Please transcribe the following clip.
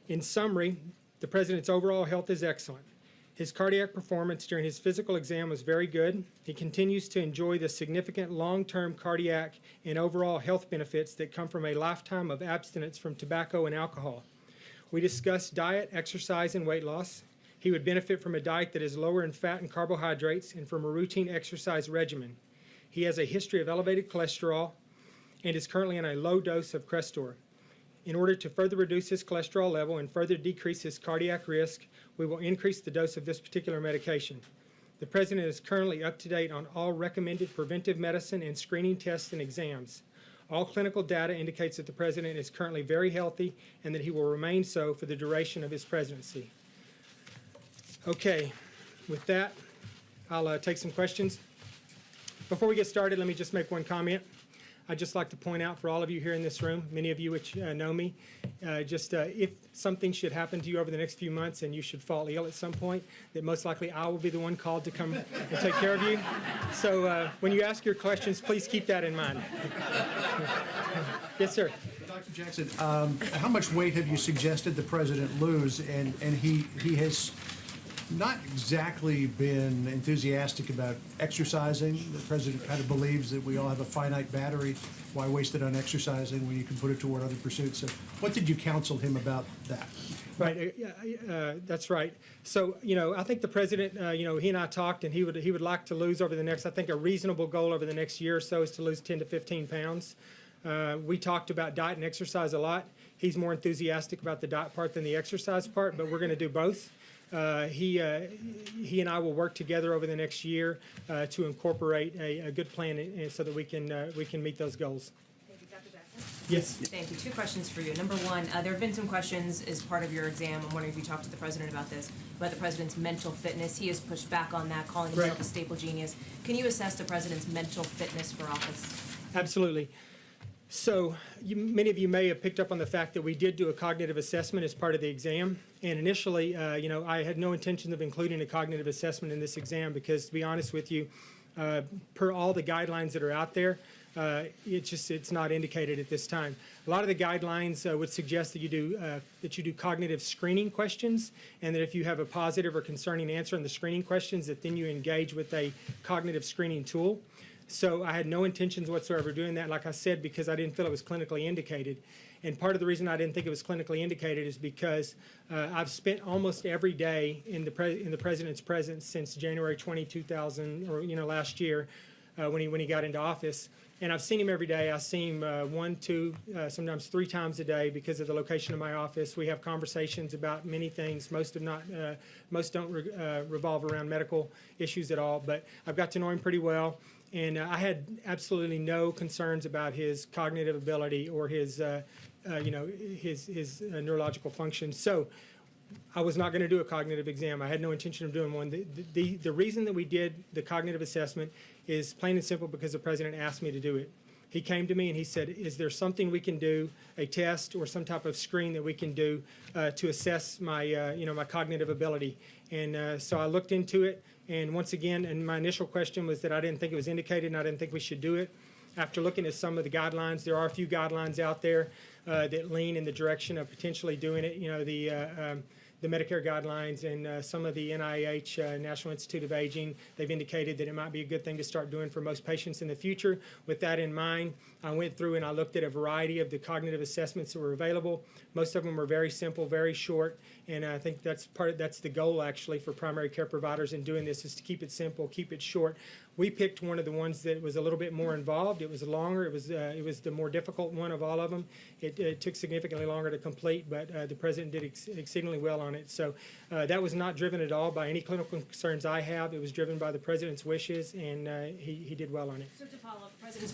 In summary, the President's overall health is excellent. His cardiac performance during his physical exam was very good. He continues to enjoy the significant long-term cardiac and overall health benefits that come from a lifetime of abstinence from tobacco and alcohol. We discussed diet, exercise, and weight loss. He would benefit from a diet that is lower in fat and carbohydrates and from a routine exercise regimen. He has a history of elevated cholesterol and is currently on a low dose of Crestor. In order to further reduce his cholesterol level and further decrease his cardiac risk, we will increase the dose of this particular medication. The President is currently up to date on all recommended preventive medicine and screening tests and exams. All clinical data indicates that the President is currently very healthy and that he will remain so for the duration of his presidency. Okay, with that, I'll take some questions. Before we get started, let me just make one comment. I'd just like to point out for all of you here in this room, many of you which know me, if something should happen to you over the next few months and you should fall ill at some point, that most likely I will be the one called to come and take care of you. So when you ask your questions, please keep that in mind. Yes, sir. Dr. Jackson, how much weight have you suggested the President lose? And he has not exactly been enthusiastic about exercising. The President kind of believes that we all have a finite battery. Why waste it on exercising when you can put it toward other pursuits? So what did you counsel him about that? Right, that's right. So, I think the President, he and I talked, and he would like to lose over the next, I think a reasonable goal over the next year or so is to lose 10 to 15 pounds. We talked about diet and exercise a lot. He's more enthusiastic about the diet part than the exercise part, but we're going to do both. He and I will work together over the next year to incorporate a good plan so that we can meet those goals. Thank you, Dr. Jackson. Yes. Thank you. Two questions for you. Number one, there have been some questions as part of your exam. I'm wondering if you talked to the President about this, about the President's mental fitness. He has pushed back on that, calling himself a staple genius. Can you assess the President's mental fitness for office? Absolutely. So many of you may have picked up on the fact that we did do a cognitive assessment as part of the exam. And initially, I had no intention of including a cognitive assessment in this exam because, to be honest with you, per all the guidelines that are out there, it's not indicated at this time. A lot of the guidelines would suggest that you do cognitive screening questions, and that if you have a positive or concerning answer in the screening questions, that then you engage with a cognitive screening tool. So I had no intentions whatsoever of doing that, like I said, because I didn't feel it was clinically indicated. And part of the reason I didn't think it was clinically indicated is because I've spent almost every day in the President's presence since January 2000, or last year, when he got into office. And I've seen him every day. I see him 1, 2, sometimes 3 times a day because of the location of my office. We have conversations about many things. Most don't revolve around medical issues at all. But I've got to know him pretty well. And I had absolutely no concerns about his cognitive ability or his neurological function. So I was not going to do a cognitive exam. I had no intention of doing one. The reason that we did the cognitive assessment is plain and simple because the President asked me to do it. He came to me and he said, is there something we can do, a test or some type of screen that we can do to assess my, my cognitive ability? And so I looked into it. And once again, and my initial question was that I didn't think it was indicated and I didn't think we should do it. After looking at some of the guidelines, there are a few guidelines out there that lean in the direction of potentially doing it. The Medicare guidelines and some of the NIH, National Institute of Aging, they've indicated that it might be a good thing to start doing for most patients in the future. With that in mind, I went through and I looked at a variety of the cognitive assessments that were available. Most of them were very simple, very short, and I think that's the goal actually for primary care providers in doing this, is to keep it simple, keep it short. We picked one of the ones that was a little bit more involved. It was longer. It was the more difficult one of all of them. It took significantly longer to complete, but the President did exceedingly well on it. So that was not driven at all by any clinical concerns I have. It was driven by the President's wishes, and he did well on it. So to follow up, the President's